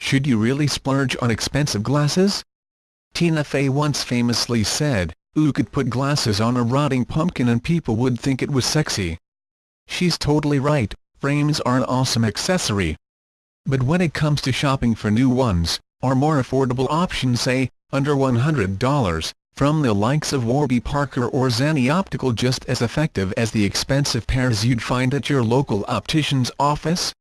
Should you really splurge on expensive glasses? Tina Fey once famously said, "You could put glasses on a rotting pumpkin and people would think it was sexy." She's totally right, frames are an awesome accessory. But when it comes to shopping for new ones, or more affordable options, say, under $100, from the likes of Warby Parker or Zenni Optical, just as effective as the expensive pairs you'd find at your local optician's office?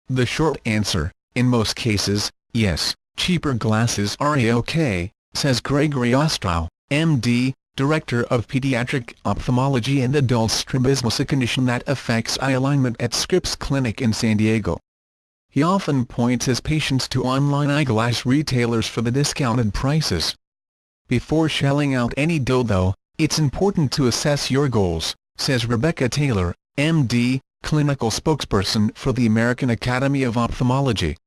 The short answer, in most cases, yes, cheaper glasses are a-okay, says Gregory Ostrow, MD, Director of Pediatric Ophthalmology and Adult Strabismus, a condition that affects eye alignment at Scripps Clinic in San Diego. He often points his patients to online eyeglass retailers for the discounted prices. Before shelling out any dough though, it's important to assess your goals, says Rebecca Taylor, MD, clinical spokesperson for the American Academy of Ophthalmology.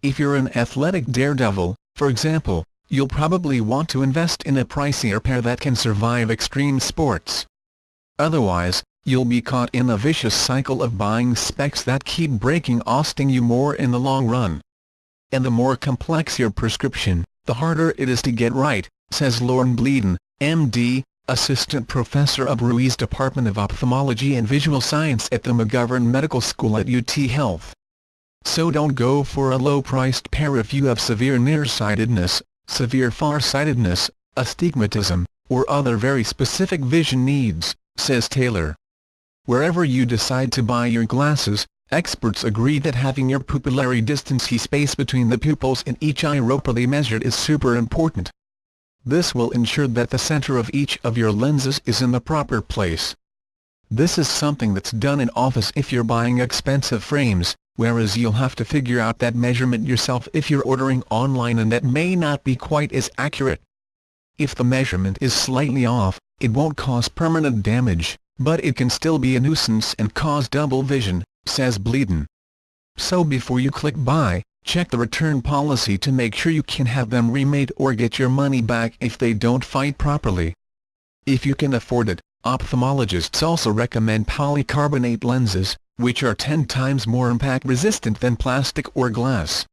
If you're an athletic daredevil, for example, you'll probably want to invest in a pricier pair that can survive extreme sports. Otherwise, you'll be caught in a vicious cycle of buying specs that keep breaking, costing you more in the long run. And the more complex your prescription, the harder it is to get right, says Lauren Bleeden, MD, Assistant Professor of Ruiz Department of Ophthalmology and Visual Science at the McGovern Medical School at UT Health. So don't go for a low-priced pair if you have severe nearsightedness, severe farsightedness, astigmatism, or other very specific vision needs, says Taylor. Wherever you decide to buy your glasses, experts agree that having your pupillary distance, space between the pupils in each eye, properly measured is super important. This will ensure that the center of each of your lenses is in the proper place. This is something that's done in office if you're buying expensive frames, whereas you'll have to figure out that measurement yourself if you're ordering online, and that may not be quite as accurate. If the measurement is slightly off, it won't cause permanent damage, but it can still be a nuisance and cause double vision, says Bleeden. So before you click buy, check the return policy to make sure you can have them remade or get your money back if they don't fit properly. If you can afford it, ophthalmologists also recommend polycarbonate lenses, which are 10 times more impact-resistant than plastic or glass.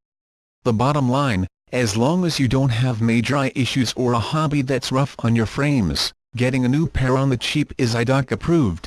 The bottom line, as long as you don't have major eye issues or a hobby that's rough on your frames, getting a new pair on the cheap is eye doc approved.